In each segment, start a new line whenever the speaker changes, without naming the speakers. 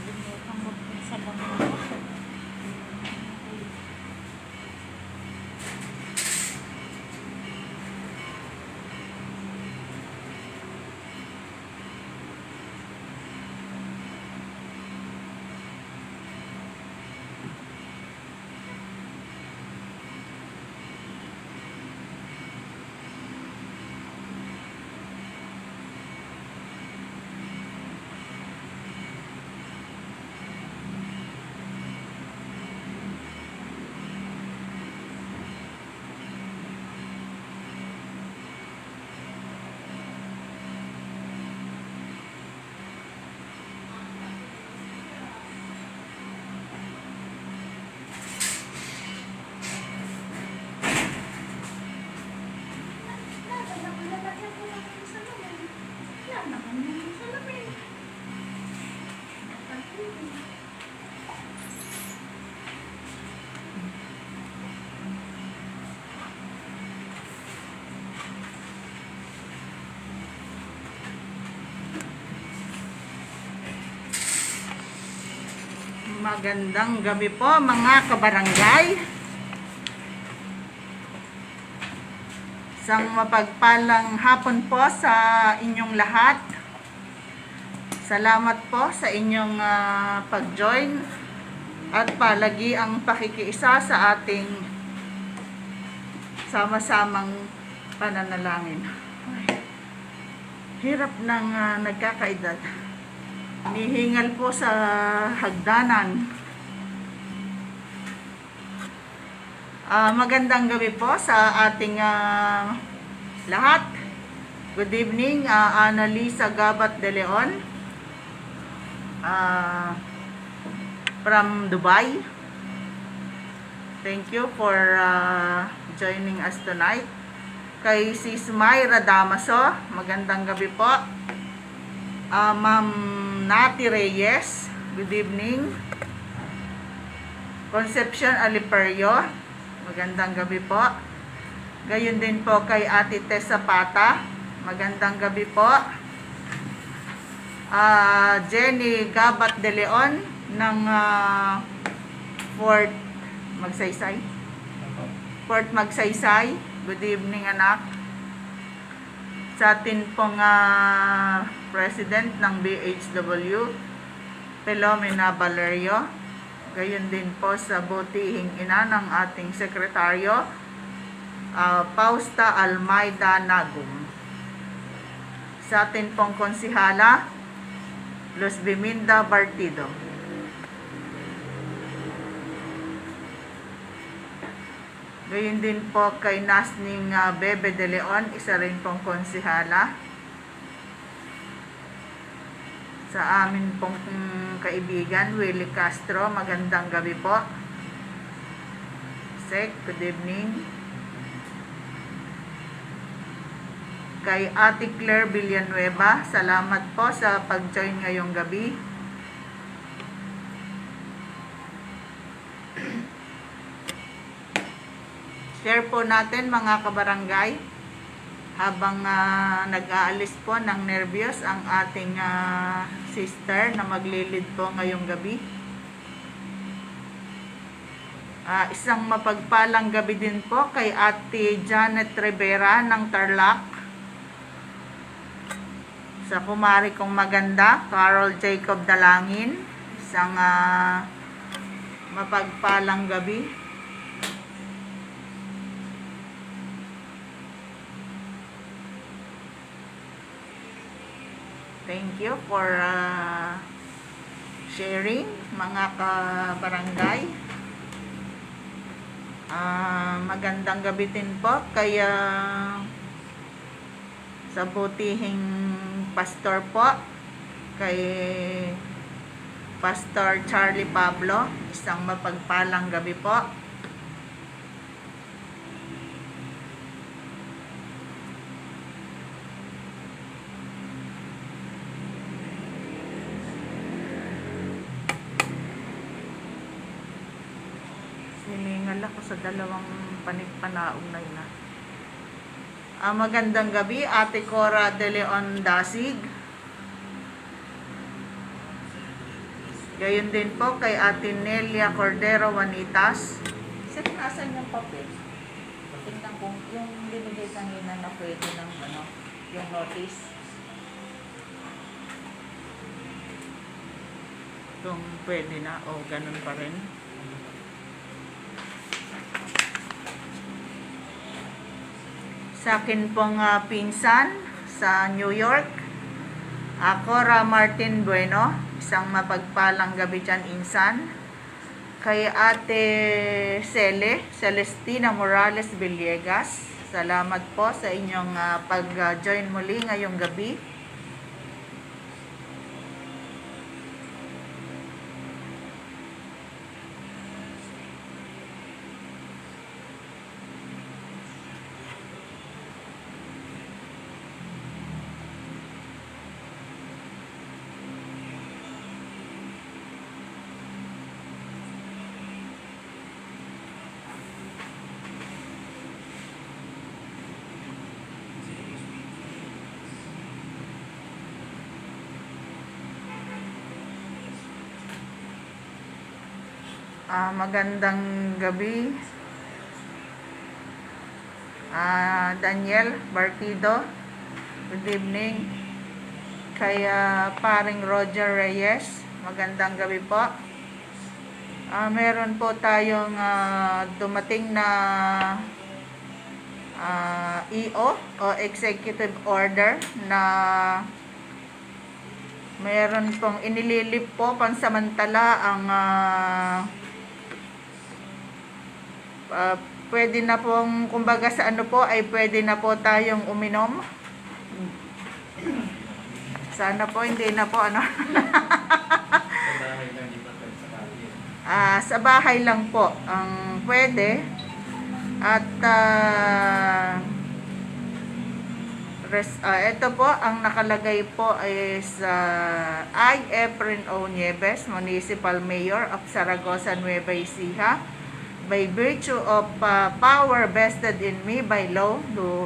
Limutan mo sa lamang. Magandang gabi po mga kabarangay. Isang mapagpalang hapon po sa inyong lahat. Salamat po sa inyong pag-join at palagi ang pakikiisa sa ating sama-samang pananalangin. Ay, hirap ng nagkakaedad. Nihingal po sa hagdanan. Magandang gabi po sa ating lahat. Good evening, Annalisa Gabat de Leon from Dubai. Thank you for joining us tonight. Kay Sis Myra Damaso, magandang gabi po. Ma'am Nati Reyes, good evening. Concepcion Aliperio, magandang gabi po. Gayon din po kay Ate Tessa Pata, magandang gabi po. Jenny Gabat de Leon ng Fort Magsaysay, good evening anak. Sa atin pong President ng BHW, Pelomena Valerio. Gayon din po sa butihing ina ng ating sekretaryo, Pausta Almeida Nagum. Sa atin pong konsihala, Luz Biminda Bartido. Gayon din po kay Nasning Bebe de Leon, isa rin pong konsihala. Sa amin pong kaibigan, Willie Castro, magandang gabi po. Sek, good evening. Kay Ate Claire Villanueva, salamat po sa pag-join ngayong gabi. Share po natin mga kabarangay habang nag-aalis po ng nervyos ang ating sister na maglilid po ngayong gabi. Isang mapagpalang gabi din po kay Ate Janet Rivera ng Tarlac. Sa kumari kong maganda, Carol Jacob Dalangin, isang mapagpalang gabi. Thank you for sharing mga kabarangay. Magandang gabi din po kaya sa butihing pastor po, kay Pastor Charlie Pablo, isang mapagpalang gabi po. Siningal ako sa dalawang panigpanaong na yun. Magandang gabi, Ate Cora de Leon Dasig. Gayon din po kay Ate Nelia Cordero Vanitas. Sir, nasan yung papel? Tingnan ko yung binigay kanina na pwede ng yung notice. Kung pwede na o ganun pa rin. Sa akin pong pinsan sa New York, Cora Martin Bueno, isang mapagpalang gabi dyan, insan. Kay Ate Celestina Morales Villegas, salamat po sa inyong pag-join muli ngayong gabi. Magandang gabi, Daniel Bartido. Good evening. Kay paring Roger Reyes, magandang gabi po. Meron po tayong dumating na EO o Executive Order na meron pong inililip po pansamantala ang pwede na pong, kumbaga sa po ay pwede na po tayong uminom. Sana po hindi na po sa bahay lang po ang pwede. At ito po ang nakalagay po is I, Efren O. Nieves, Municipal Mayor of Zaragoza, Nueva Ecija, by virtue of power vested in me by law, do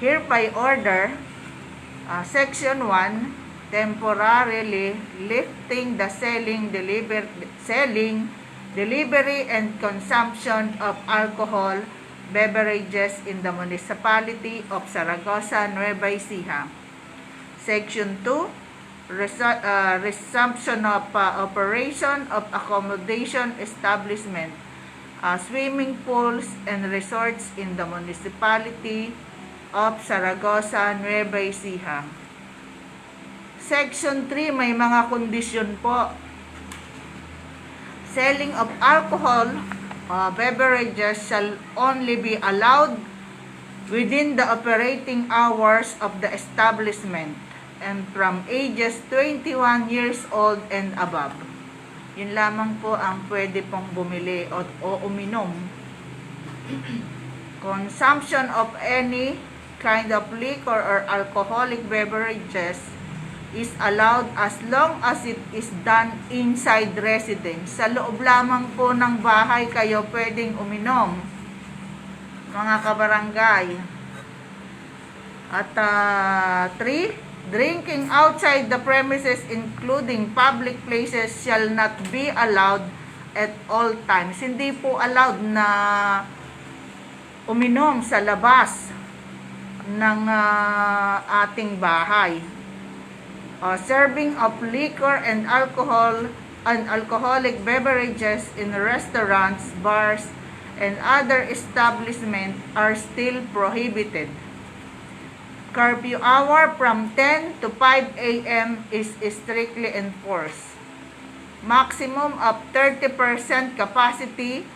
hereby order Section 1, temporarily lifting the selling, delivery, and consumption of alcohol beverages in the municipality of Zaragoza, Nueva Ecija. Section 2, resumption of operation of accommodation establishment, swimming pools and resorts in the municipality of Zaragoza, Nueva Ecija. Section 3, may mga kondisyon po. Selling of alcohol beverages shall only be allowed within the operating hours of the establishment and from ages 21 years old and above. Yun lamang po ang pwede pong bumili o uminom. Consumption of any kind of liquor or alcoholic beverages is allowed as long as it is done inside residence. Sa loob lamang po ng bahay kayo pwedeng uminom, mga kabarangay. At 3, drinking outside the premises including public places shall not be allowed at all times. Hindi po allowed na uminom sa labas ng ating bahay. Serving of liquor and alcoholic beverages in restaurants, bars, and other establishments are still prohibited. Curfew hour from 10 to 5 a.m. is strictly enforced. Maximum of 30% capacity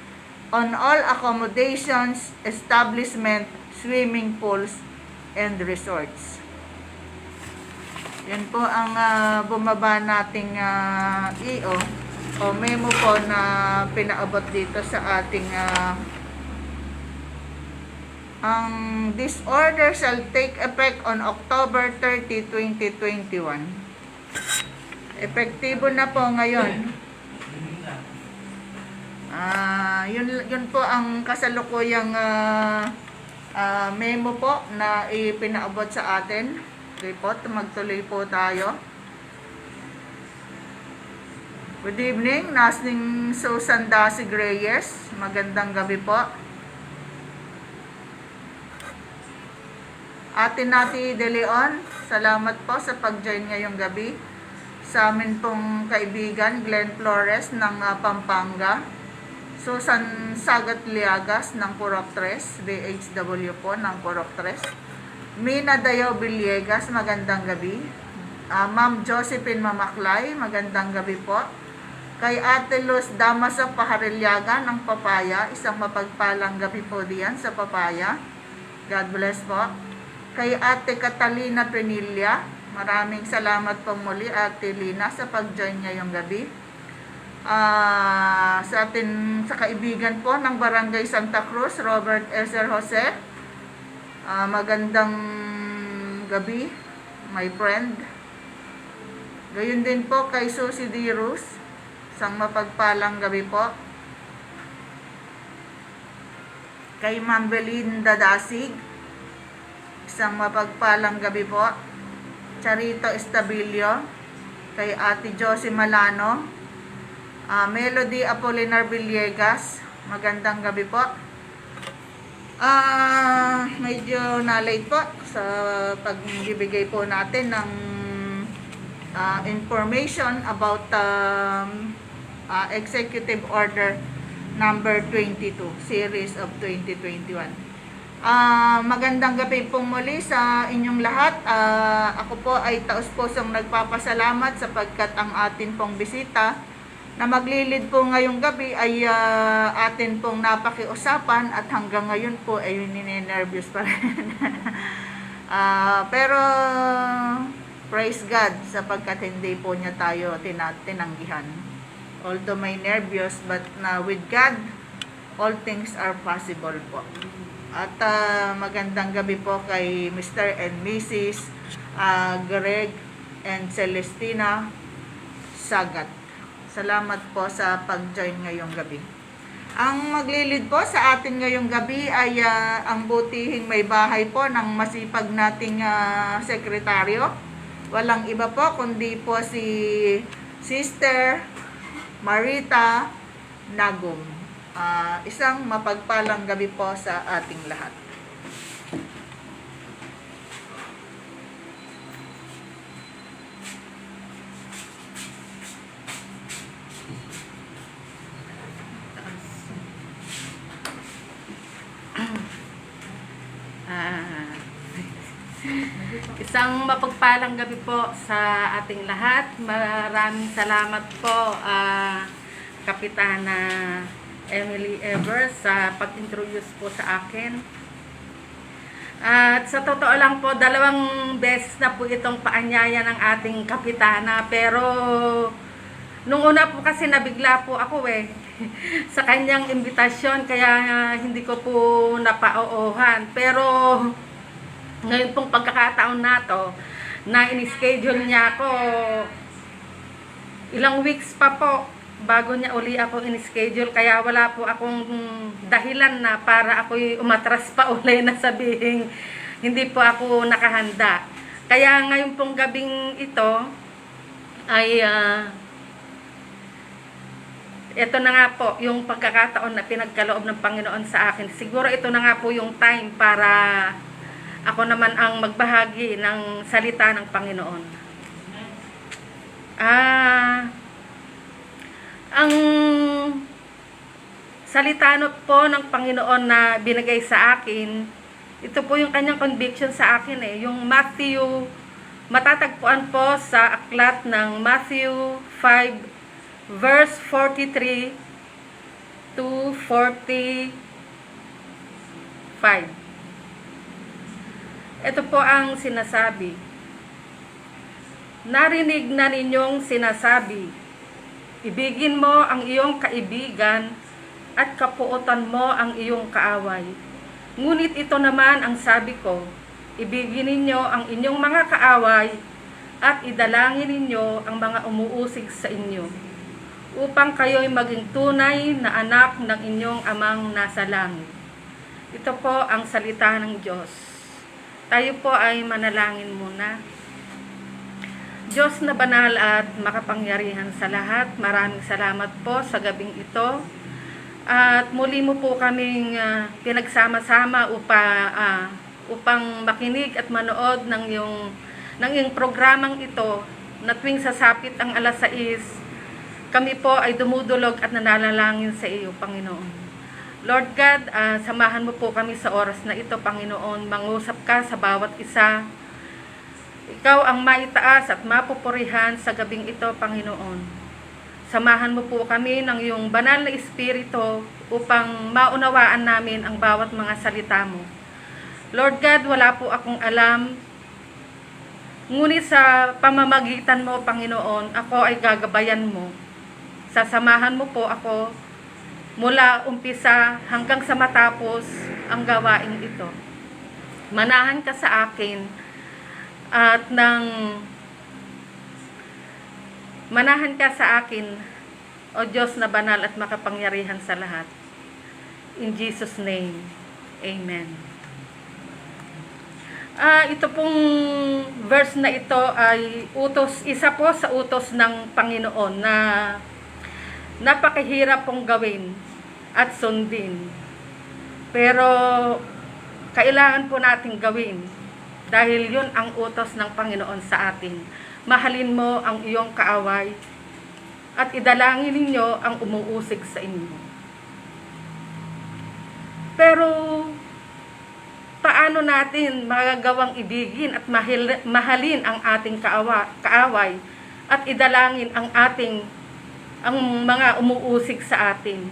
on all accommodations, establishment, swimming pools, and resorts. Yan po ang bumaba nating EO o memo po na pinaabot dito sa ating ang this order shall take effect on October 30, 2021. Epektibo na po ngayon. Yun po ang kasalukuyang memo po na ipinaabot sa atin. Okay po, magtuloy po tayo. Good evening, Nasning Susan Dasig Reyes. Magandang gabi po. Ate Nati De Leon, salamat po sa pag-join ngayong gabi. Sa amin pong kaibigan, Glenn Flores ng Pampanga. Susan Sagat Liagas ng Purok 3, DHW po ng Purok 3. Mina Dayaw Villegas, magandang gabi. Ma'am Josephine Mamaklay, magandang gabi po. Kay Ate Luz Damaso Paharilyaga ng Papaya, isang mapagpalang gabi po diyan sa Papaya. God bless po. Kay Ate Catalina Penilla, maraming salamat po muli Ate Lina sa pag-join ngayong gabi. Sa kaibigan po ng Barangay Santa Cruz, Robert Ezer Jose, magandang gabi, my friend. Gayun din po kay Susie D. Ruz, isang mapagpalang gabi po. Kay Ma'am Belinda Dasig, isang mapagpalang gabi po. Charito Estabilio, kay Ate Josie Malano, Melody Apolinar Villegas, magandang gabi po. Medyo na-late po sa pagbibigay po natin ng information about Executive Order number 22, series of 2021. Magandang gabi pong muli sa inyong lahat. Ako po ay taos-pusong nagpapasalamat sapagkat ang atin pong bisita na maglilid po ngayong gabi ay atin pong napakiusapan at hanggang ngayon po ay ninenervyos pa rin. Pero praise God sapagkat hindi po niya tayo tinanggihan. Although may nervyos, but with God, all things are possible po. At magandang gabi po kay Mr. and Mrs. Greg and Celestina Sagat. Salamat po sa pag-join ngayong gabi. Ang maglilid po sa atin ngayong gabi ay ang butihing may bahay po ng masipag nating sekretaryo. Walang iba po kundi po si Sister Marita Nagum. Isang mapagpalang gabi po sa ating lahat.
Isang mapagpalang gabi po sa ating lahat. Maraming salamat po, Kapitana Emily Evers, sa pag-introduce po sa akin. At sa totoo lang po, 2 beses na po itong paanyaya ng ating kapitana. Pero nung una po kasi nabigla po ako sa kanyang imbitasyon, kaya hindi ko po napaoohan. Pero ngayon pong pagkakataon na to, na in-schedule niya ako, ilang weeks pa po bago niya uli ako in-schedule, kaya wala po akong dahilan na para ako'y umatras pa uli na sabihin hindi po ako nakahanda. Kaya ngayon pong gabing ito ay ito na nga po yung pagkakataon na pinagkaloob ng Panginoon sa akin. Siguro ito na nga po yung time para ako naman ang magbahagi ng salita ng Panginoon. Ang salita po ng Panginoon na binigay sa akin, ito po yung kanyang conviction sa akin yung Matthew, matatagpuan po sa aklat ng Matthew 5 verse 43 to 45. Ito po ang sinasabi. Narinig na ninyong sinasabi, ibigin mo ang iyong kaibigan at kapuotan mo ang iyong kaaway. Ngunit ito naman ang sabi ko, ibigin ninyo ang inyong mga kaaway at idalangin ninyo ang mga umuusig sa inyo, upang kayo'y maging tunay na anak ng inyong amang nasa langit. Ito po ang salita ng Diyos. Tayo po ay manalangin muna. Diyos na banal at makapangyarihan sa lahat, maraming salamat po sa gabing ito. At muli mo po kaming pinagsama-sama upang makinig at manood ng iyong programang ito na tuwing sasapit ang alas 6, kami po ay dumudulog at nananalangin sa iyo, Panginoon. Lord God, samahan mo po kami sa oras na ito, Panginoon. Mangusap ka sa bawat isa. Ikaw ang maitaas at mapupurihan sa gabing ito, Panginoon. Samahan mo po kami ng iyong banal na Espiritu upang maunawaan namin ang bawat mga salita mo. Lord God, wala po akong alam. Ngunit sa pamamagitan mo, Panginoon, ako ay gagabayan mo. Sasamahan mo po ako mula umpisa hanggang sa matapos ang gawain ito. Manahan ka sa akin at manahan ka sa akin, O Diyos na banal at makapangyarihan sa lahat. In Jesus' name, Amen. Ito pong verse na ito ay isa po sa utos ng Panginoon na napakahirap pong gawin at sundin. Pero kailangan po nating gawin dahil yun ang utos ng Panginoon sa atin. Mahalin mo ang iyong kaaway at idalangin ninyo ang umuusig sa inyo. Pero paano natin magagawang ibigin at mahalin ang ating kaaway at idalangin ang mga umuusig sa atin?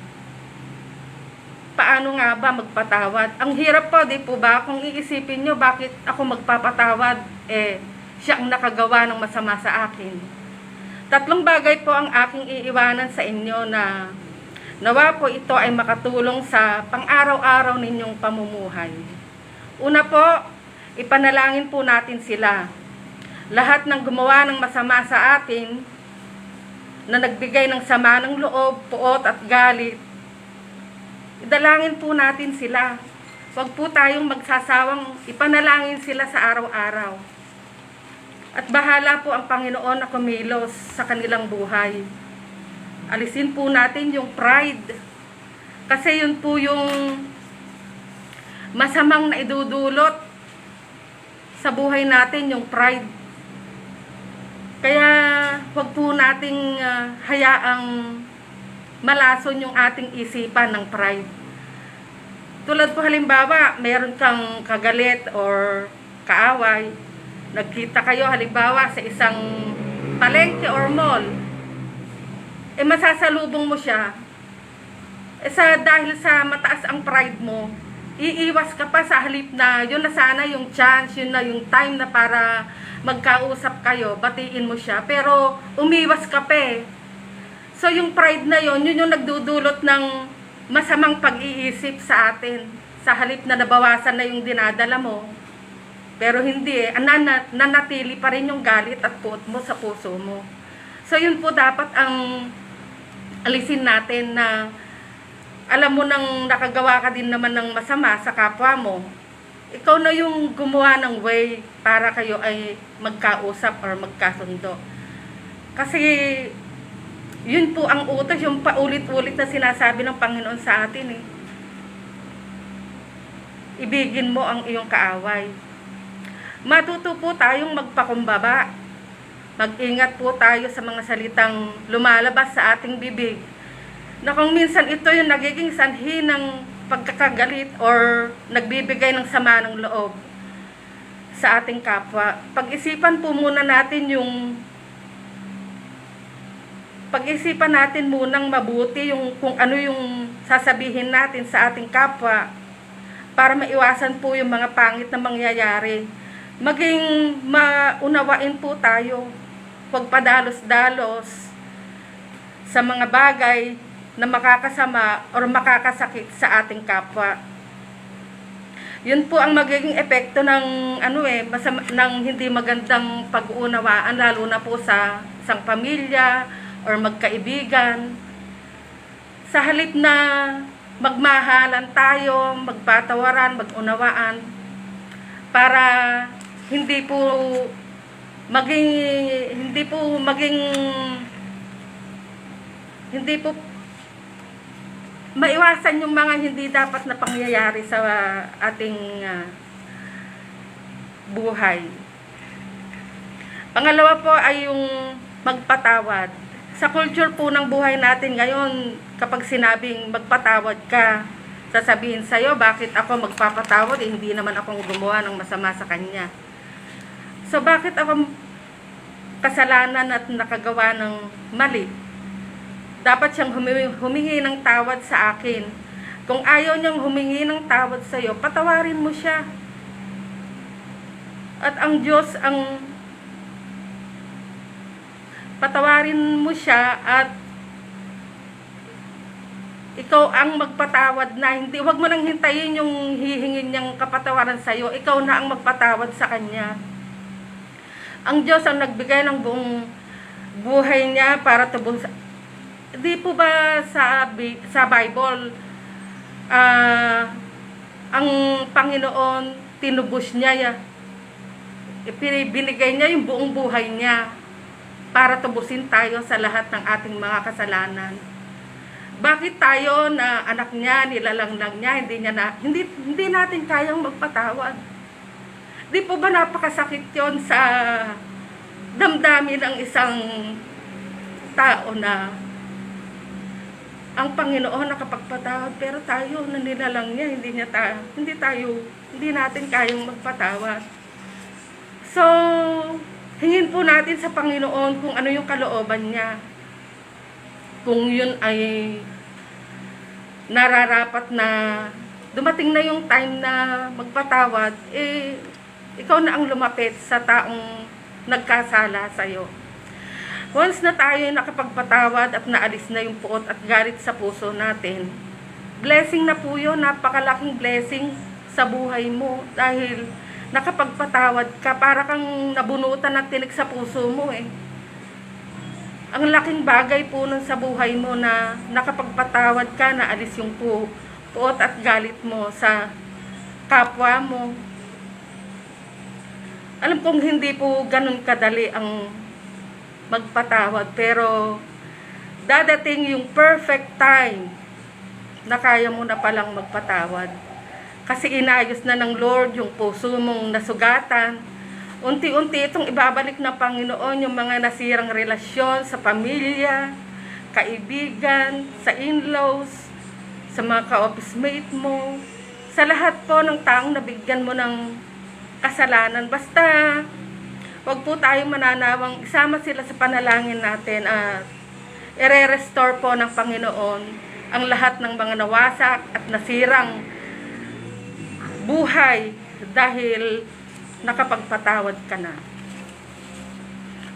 Paano nga ba magpatawad? Ang hirap po, di po ba? Kung iisipin nyo, bakit ako magpapatawad? Siya ang nakagawa ng masama sa akin. 3 bagay po ang aking iiwanan sa inyo na nawa po ito ay makatulong sa pang-araw-araw ninyong pamumuhay. Una po, ipanalangin po natin sila. Lahat ng gumawa ng masama sa atin, na nagbigay ng sama ng loob, puot at galit, idalangin po natin sila. Huwag po tayong magsasawang ipanalangin sila sa araw-araw. At bahala po ang Panginoon na kumilos sa kanilang buhay. Alisin po natin yung pride. Kasi yun po yung masamang naidudulot sa buhay natin, yung pride. Kaya huwag po nating hayaang malason yung ating isipan ng pride. Tulad po halimbawa, meron kang kagalit or kaaway, nagkita kayo halimbawa sa isang palengke or mall, masasalubong mo siya, dahil sa mataas ang pride mo, iiwas ka pa sa halip na yun na sana yung chance, yun na yung time na para magkausap kayo, batiin mo siya, pero umiwas ka pa. So yung pride na yun yung nagdudulot ng masamang pag-iisip sa atin, sa halip na nabawasan na yung dinadala mo. Pero hindi nanatili pa rin yung galit at puot mo sa puso mo. So yun po dapat ang alisin natin, na alam mo nang nakagawa ka din naman ng masama sa kapwa mo, ikaw na yung gumawa ng way para kayo ay magkausap or magkasundo. Kasi yun po ang utos, yung paulit-ulit na sinasabi ng Panginoon sa atin. Ibigin mo ang iyong kaaway. Matuto po tayong magpakumbaba. Mag-ingat po tayo sa mga salitang lumalabas sa ating bibig, na kung minsan ito yung nagiging sanhi ng pagkakagalit or nagbibigay ng sama ng loob sa ating kapwa. Pag-isipan natin munang mabuti kung ano yung sasabihin natin sa ating kapwa para maiwasan po yung mga pangit na mangyayari. Maging maunawain po tayo. Huwag padalos-dalos sa mga bagay na makakasama or makakasakit sa ating kapwa. Yun po ang magiging epekto ng ng hindi magandang pag-uunawaan, lalo na po sa isang pamilya or magkaibigan. Sa halip na magmahalan tayo, magpatawaran, mag-unawaan, para hindi hindi po maiwasan yung mga hindi dapat na pangyayari sa ating buhay. Pangalawa po ay yung magpatawad. Sa culture po ng buhay natin ngayon, kapag sinabing magpatawad ka, sasabihin sa'yo, bakit ako magpapatawad? Hindi naman akong gumawa ng masama sa kanya. So, bakit ako kasalanan at nakagawa ng mali? Dapat siyang humingi ng tawad sa akin. Kung ayaw niyang humingi ng tawad sa iyo, patawarin mo siya. At ang Diyos ang patawarin mo siya at ikaw ang magpatawad na. Hindi, wag mo nang hintayin yung hihingin niyang kapatawaran sa iyo. Ikaw na ang magpatawad sa kanya. Ang Diyos ang nagbigay ng buong buhay niya para tubos. Di po ba sa Bible, ang Panginoon tinubos niya, binigay niya yung buong buhay niya para tubusin tayo sa lahat ng ating mga kasalanan. Bakit tayo na anak niya, nilalanglang niya, hindi natin kayang magpatawad? Di po ba napakasakit yon sa damdamin ng isang tao na ang Panginoon nakapagpatawad, pero tayo na nilalang niya, hindi natin kayang magpatawad. So, hingin po natin sa Panginoon kung ano yung kalooban niya. Kung yun ay nararapat na dumating na yung time na magpatawad, ikaw na ang lumapit sa taong nagkasala sa'yo. Once na tayo nakapagpatawad at naalis na yung puot at galit sa puso natin, blessing na po yun, napakalaking blessing sa buhay mo dahil nakapagpatawad ka, para kang nabunutan at tinik sa puso mo Ang laking bagay po nun sa buhay mo na nakapagpatawad ka, naalis yung puot at galit mo sa kapwa mo. Alam kong hindi po ganun kadali ang magpatawad, pero dadating yung perfect time na kaya mo na palang magpatawad. Kasi inayos na ng Lord yung puso mong nasugatan. Unti-unti itong ibabalik ng Panginoon yung mga nasirang relasyon sa pamilya, kaibigan, sa in-laws, sa mga ka-office mate mo, sa lahat po ng taong nabigyan mo ng kasalanan. Basta wag po tayong mananawang isama sila sa panalangin natin at ire-restore po ng Panginoon ang lahat ng mga nawasak at nasirang buhay dahil nakapagpatawad ka na.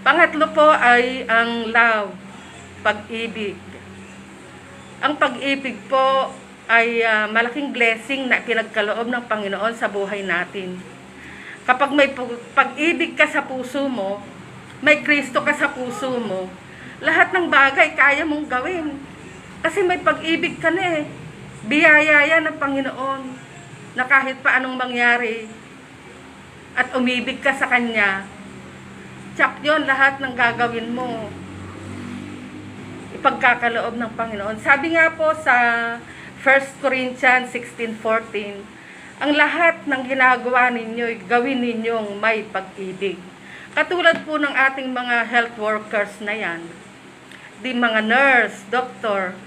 Pangatlo po ay ang love, pag-ibig. Ang pag-ibig po ay malaking blessing na pinagkaloob ng Panginoon sa buhay natin. Kapag may pag-ibig ka sa puso mo, may Kristo ka sa puso mo, lahat ng bagay kaya mong gawin. Kasi may pag-ibig ka na Biyaya yan ng Panginoon na kahit pa anong mangyari at umibig ka sa Kanya, tsak yun, lahat ng gagawin mo ipagkakaloob ng Panginoon. Sabi nga po sa 1 Corinthians 16:14, ang lahat ng ginagawa ninyo, gawin ninyong may pag-ibig. Katulad po ng ating mga health workers na yan, di mga nurse, doctor,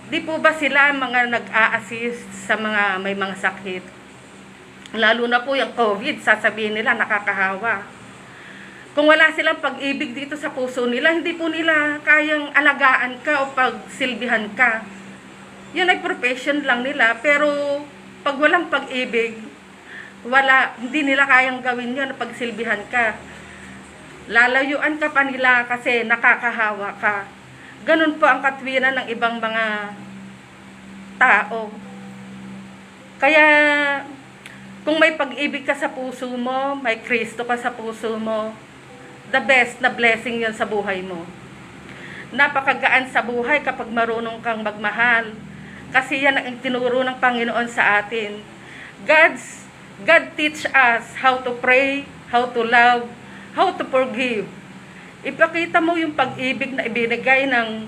di po ba sila mga nag-a-assist sa mga may mga sakit? Lalo na po yung COVID, sasabihin nila nakakahawa. Kung wala silang pag-ibig dito sa puso nila, hindi po nila kayang alagaan ka o pagsilbihan ka. Yun ay profession lang nila, pero pag walang pag-ibig, hindi nila kayang gawin yun na pagsilbihan ka. Lalayuan ka pa nila kasi nakakahawa ka. Ganun po ang katwiran ng ibang mga tao. Kaya, kung may pag-ibig ka sa puso mo, may Kristo ka sa puso mo, the best na blessing yun sa buhay mo. Napakagaan sa buhay kapag marunong kang magmahal. Kasi yan ang tinuro ng Panginoon sa atin. God teach us how to pray, how to love, how to forgive. Ipakita mo yung pag-ibig na ibinigay ng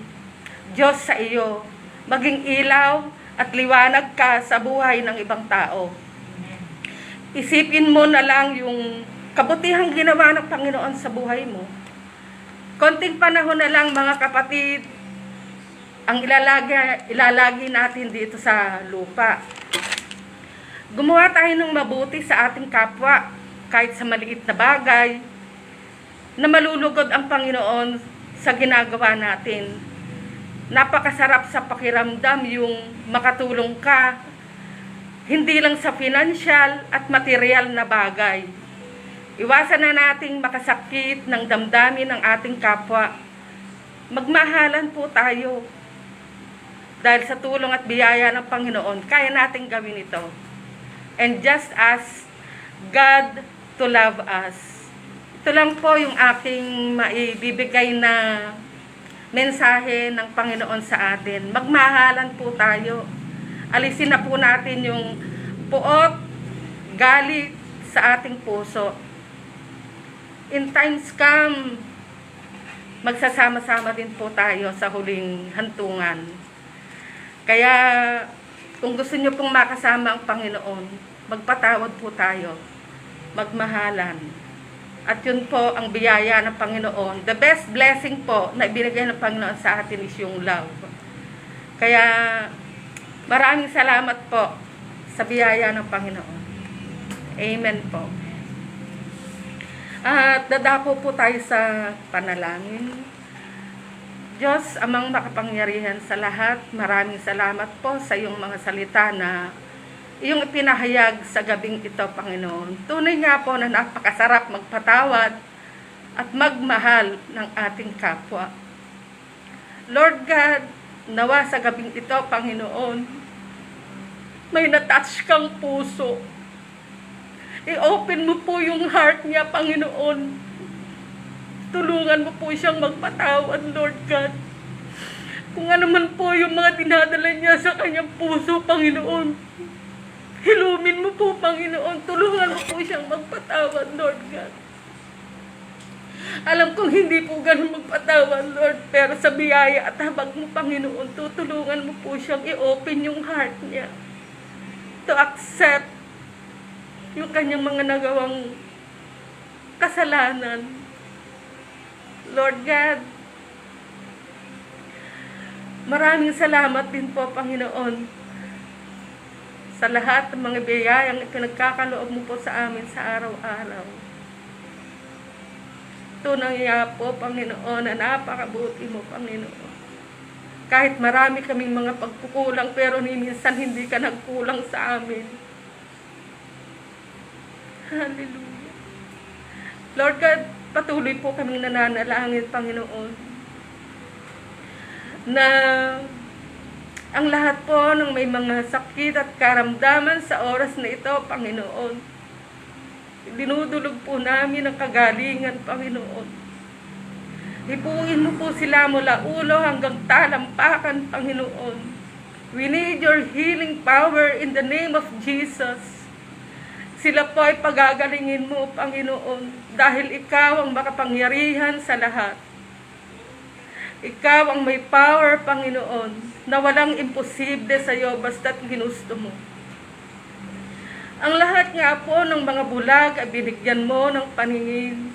Diyos sa iyo. Maging ilaw at liwanag ka sa buhay ng ibang tao. Isipin mo na lang yung kabutihang ginawa ng Panginoon sa buhay mo. Konting panahon na lang, mga kapatid, ang ilalagi natin dito sa lupa. Gumawa tayo ng mabuti sa ating kapwa, kahit sa maliit na bagay, na malulugod ang Panginoon sa ginagawa natin. Napakasarap sa pakiramdam yung makatulong ka, hindi lang sa financial at material na bagay. Iwasan na nating makasakit ng damdamin ng ating kapwa. Magmahalan po tayo. Dahil sa tulong at biyaya ng Panginoon, kaya nating gawin ito. And just ask God to love us. Ito lang po yung aking maibibigay na mensahe ng Panginoon sa atin. Magmahalan po tayo. Alisin na po natin yung puot, galit sa ating puso. In times come, magsasama-sama din po tayo sa huling hantungan. Kaya, kung gusto nyo pong makasama ang Panginoon, magpatawad po tayo. Magmahalan. At yun po ang biyaya ng Panginoon. The best blessing po na ibinigay ng Panginoon sa atin is yung love. Kaya maraming salamat po sa biyaya ng Panginoon. Amen po. At dadako po tayo sa panalangin. Diyos, amang makapangyarihan sa lahat, maraming salamat po sa iyong mga salita na iyong ipinahayag sa gabing ito, Panginoon. Tunay nga po na napakasarap magpatawad at magmahal ng ating kapwa. Lord God, nawa sa gabing ito, Panginoon, may natouch kang puso. I-open mo po yung heart niya, Panginoon. Tulungan mo po siyang magpatawad, Lord God. Kung ano man po yung mga dinadala niya sa kanyang puso, Panginoon, hilumin mo po, Panginoon. Tulungan mo po siyang magpatawad, Lord God. Alam kong hindi po ganun magpatawad, Lord, pero sa biyaya at habag mo, Panginoon, tutulungan mo po siyang i-open yung heart niya to accept yung kanyang mga nagawang kasalanan. Lord God, maraming salamat din po, Panginoon, sa lahat ng mga biyayang ipinagkakaloob mo po sa amin sa araw-araw. Tunay nga po, Panginoon, na napakabuti mo, Panginoon. Kahit marami kaming mga pagkukulang, pero minsan hindi ka nagkulang sa amin. Hallelujah. Lord God, patuloy po kaming nananalangin, Panginoon, na ang lahat po ng may mga sakit at karamdaman sa oras na ito, Panginoon, dinudulog po namin ang kagalingan, Panginoon. Hipuin mo po sila mula ulo hanggang talampakan, Panginoon. We need your healing power in the name of Jesus. Sila po ay pagagalingin mo, Panginoon, dahil ikaw ang makapangyarihan sa lahat. Ikaw ang may power, Panginoon, na walang imposible sa iyo basta't ginusto mo. Ang lahat nga po ng mga bulag ay binigyan mo ng paningin.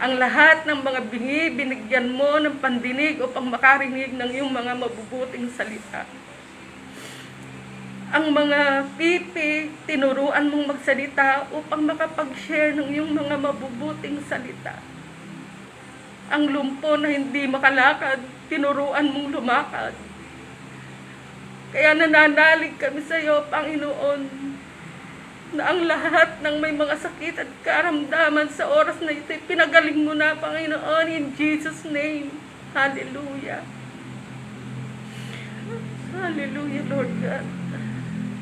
Ang lahat ng mga bingi, binigyan mo ng pandinig upang makarinig ng iyong mga mabubuting salita. Ang mga pipi, tinuruan mong magsalita upang makapag-share ng iyong mga mabubuting salita. Ang lumpo na hindi makalakad, tinuruan mong lumakad. Kaya nananalig kami sa iyo, Panginoon, na ang lahat ng may mga sakit at karamdaman sa oras na ito, pinagaling mo na, Panginoon, in Jesus' name. Hallelujah. Hallelujah, Lord God.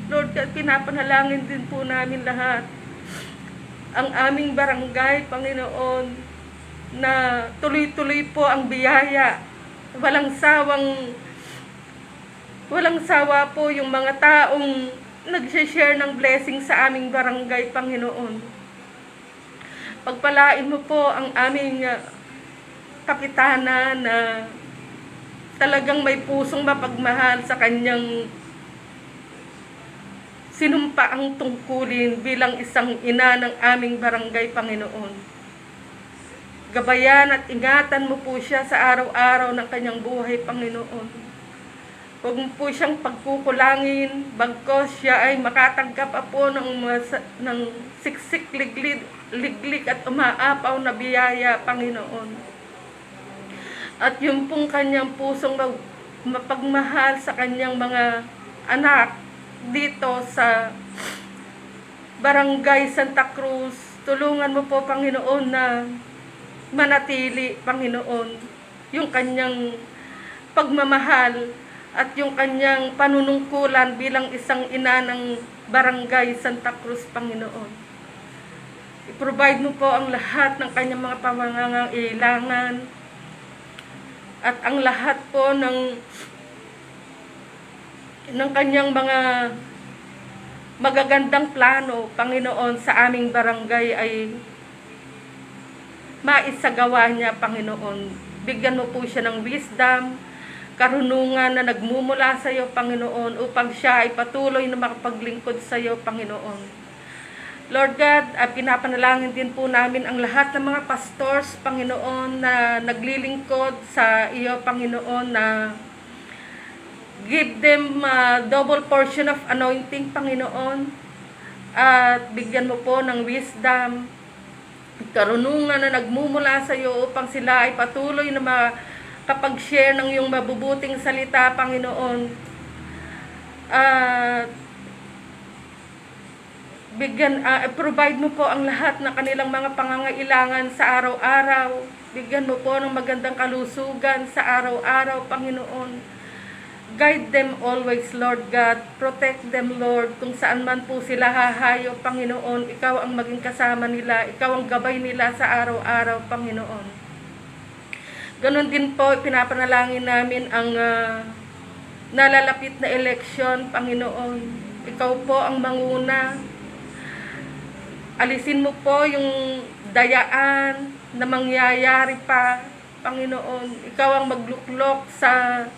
Lord God, pinapanalangin din po namin lahat ang aming barangay, Panginoon, na tuloy-tuloy po ang biyaya. Walang sawa po yung mga taong nag-share ng blessing sa aming barangay, Panginoon. Pagpalain mo po ang aming kapitana na talagang may pusong mapagmahal sa kanyang sinumpa ang tungkulin bilang isang ina ng aming barangay, Panginoon. Gabayan at ingatan mo po siya sa araw-araw ng kanyang buhay, Panginoon. Huwag mo po siyang pagkukulangin, bagkos siya ay makatanggap po ng siksik, liglig at umaapaw na biyaya, Panginoon. At yung pong kanyang pusong mapagmahal sa kanyang mga anak dito sa Barangay Santa Cruz, tulungan mo po, Panginoon, na manatili, Panginoon, yung kanyang pagmamahal at yung kanyang panunungkulan bilang isang ina ng Barangay Santa Cruz, Panginoon. I-provide mo po ang lahat ng kanyang mga pangangailangan at ang lahat po ng kanyang mga magagandang plano, Panginoon, sa aming barangay ay maisagawa niya, Panginoon. Bigyan mo po siya ng wisdom, karunungan na nagmumula sa iyo, Panginoon, upang siya ay patuloy na makapaglingkod sa iyo, Panginoon. Lord God, pinapanalangin din po namin ang lahat ng mga pastors, Panginoon, na naglilingkod sa iyo, Panginoon, na give them double portion of anointing, Panginoon, at bigyan mo po ng wisdom, karunungan na nagmumula sa iyo upang sila ay patuloy na makapag-share ng iyong mabubuting salita, Panginoon. Provide mo po ang lahat ng kanilang mga pangangailangan sa araw-araw. Bigyan mo po ng magandang kalusugan sa araw-araw, Panginoon. Guide them always, Lord God. Protect them, Lord. Kung saan man po sila hahayo, Panginoon, ikaw ang maging kasama nila. Ikaw ang gabay nila sa araw-araw, Panginoon. Ganon din po, pinapanalangin namin ang nalalapit na eleksyon, Panginoon. Ikaw po ang manguna. Alisin mo po yung dayaan na mangyayari pa, Panginoon. Ikaw ang magluklok sa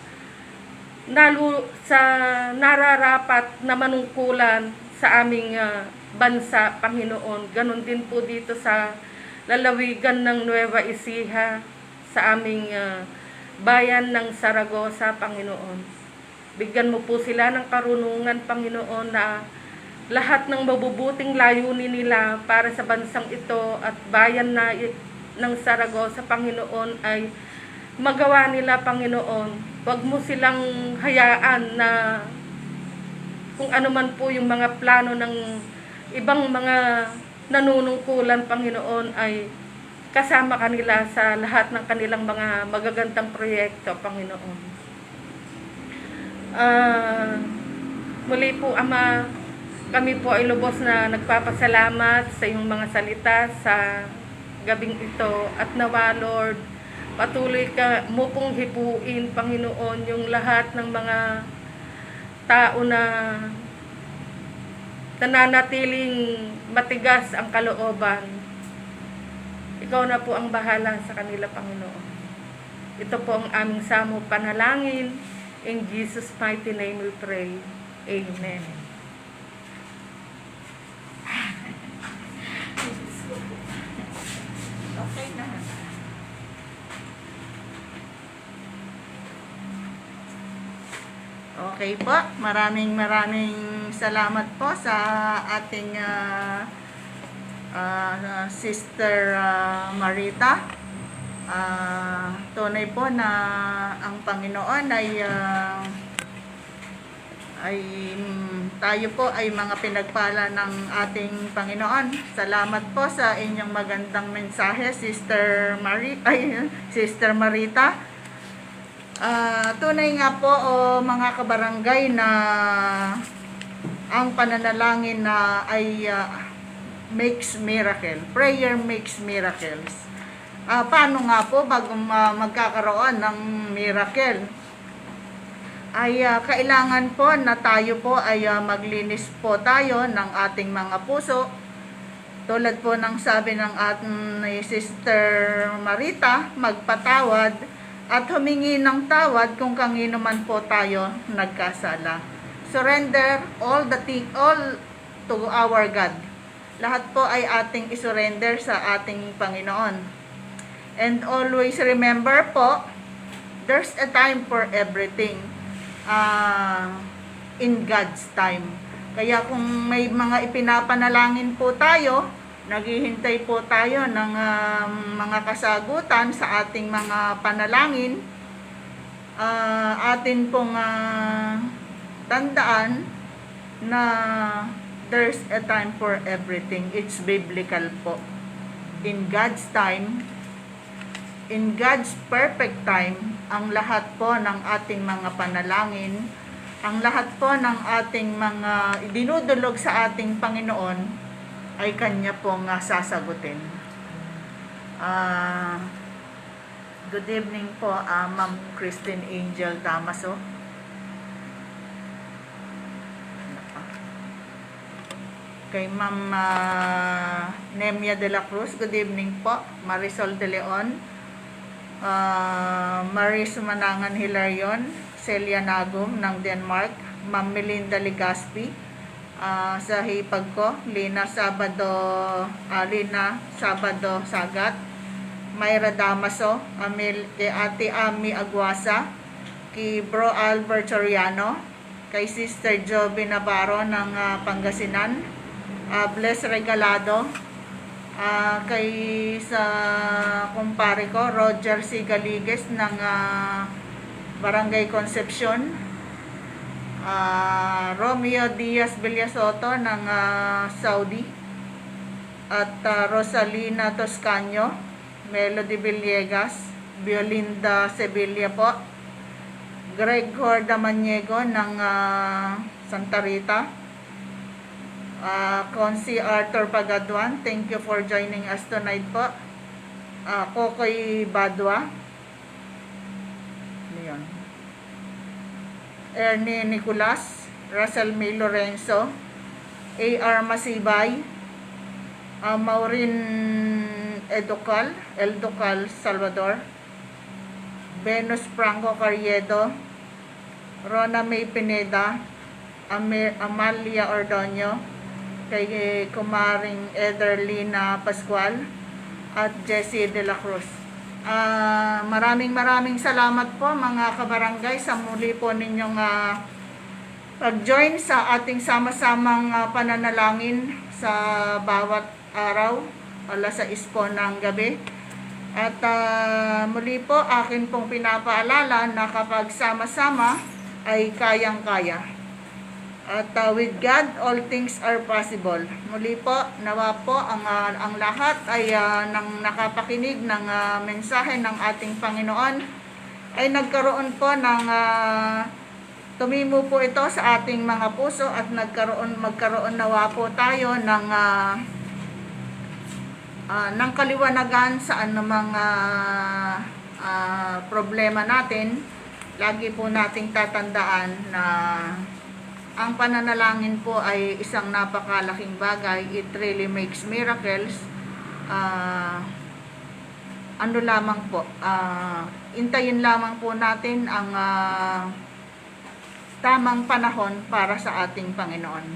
nararapat na manungkulan sa aming bansa, Panginoon. Ganon din po dito sa lalawigan ng Nueva Ecija, sa aming bayan ng Saragossa, Panginoon. Bigyan mo po sila ng karunungan, Panginoon, na lahat ng mabubuting layunin nila para sa bansang ito at bayan ng Saragossa, Panginoon, ay magawa nila, Panginoon. Huwag mo silang hayaan na kung ano man po yung mga plano ng ibang mga nanunungkulan, Panginoon, ay kasama kanila sa lahat ng kanilang mga magagandang proyekto, Panginoon. Muli po, Ama, kami po ay lubos na nagpapasalamat sa iyong mga salita sa gabing ito at nawa, Lord, patuloy ka mo pong hipuin, Panginoon, yung lahat ng mga tao na nananatiling matigas ang kalooban. Ikaw na po ang bahala sa kanila, Panginoon. Ito po ang aming samo panalangin. In Jesus' mighty name we pray. Amen.
Okay na. Okay po. Maraming salamat po sa ating Sister Marita. Tunay po na ang Panginoon ay tayo po ay mga pinagpala ng ating Panginoon. Salamat po sa inyong magandang mensahe, Sister Marita. Tunay nga po, mga kabarangay, na ang pananalangin na ay makes miracle. Prayer makes miracles. Paano nga po bago magkakaroon ng miracle? Ay kailangan po na tayo po ay maglinis po tayo ng ating mga puso Tulad po ng sabi ng ating ni Sister Marita, magpatawad at humingi ng tawad kung kanino man po tayo nagkasala. Surrender all to our God. Lahat po ay ating isurrender sa ating Panginoon. And always remember po, there's a time for everything. In God's time. Kaya kung may mga ipinapanalangin po tayo, naghihintay po tayo ng mga kasagutan sa ating mga panalangin, atin pong tandaan na there's a time for everything. It's biblical po. In God's time, in God's perfect time, ang lahat po ng ating mga panalangin, ang lahat po ng ating mga dinudulog sa ating Panginoon ay Kanya pong sasagutin. Good evening po, Ma'am Christine Angel Damaso. Kay Ma'am Nemia de la Cruz, good evening po. Marisol de Leon, Maris Manangan Hilarion, Celia Nagum ng Denmark, Ma'am Melinda Ligaspi, sa hipag ko, Lina Sabado Sagat, Mayra Damaso, kay Ate Ami Aguasa, kay Bro Albert Soriano, kay Sister Joby Navarro ng Pangasinan, Bless Regalado, kay sa kumpare ko, Roger C. Galigues ng Barangay Concepcion, Romeo Diaz Villasoto ng Saudi, at Rosalina Toscanio, Melody Villegas, Violinda Sevilla po, Greg Horda Maniego ng Santa Rita, Consi Arthur Pagaduan, thank you for joining us tonight po, Kokoy Badwa, Ernie Nicolas, Russell May Lorenzo, A.R. Masibay, Maureen Eldocal Salvador, Venus Franco Carriedo, Rona May Pineda, Amalia Ordonio, kay Kumaring Ederlina Pascual, at Jessie de la Cruz. Maraming salamat po mga kabarangay sa muli po ninyong pag-join sa ating sama-samang pananalangin sa bawat araw, alas 6 po ng gabi. At muli po akin pong pinapaalala na kapag sama-sama ay kayang-kaya. At with God, all things are possible. Muli po, nawa po ang lahat ay nang nakapakinig ng mensahe ng ating Panginoon ay nagkaroon po ng tumimo po ito sa ating mga puso at magkaroon nawa po tayo ng kaliwanagan sa anumang problema natin. Lagi po nating tatandaan na ang pananalangin po ay isang napakalaking bagay. It really makes miracles. Ano lamang po, intayin lamang po natin ang tamang panahon para sa ating Panginoon.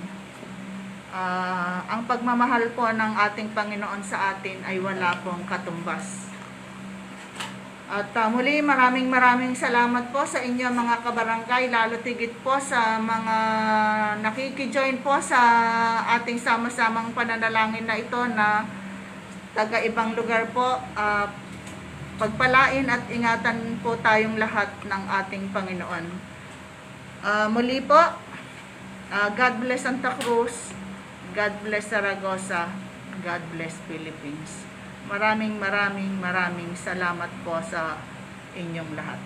Ang pagmamahal po ng ating Panginoon sa atin ay wala pong katumbas. At muli maraming salamat po sa inyo mga kabarangay, lalo tigit po sa mga nakikijoin po sa ating sama-samang pananalangin na ito na taga ibang lugar po. Pagpalain at ingatan po tayong lahat ng ating Panginoon. Muli po, God bless Santa Cruz, God bless Zaragoza, God bless Philippines. Maraming salamat po sa inyong lahat.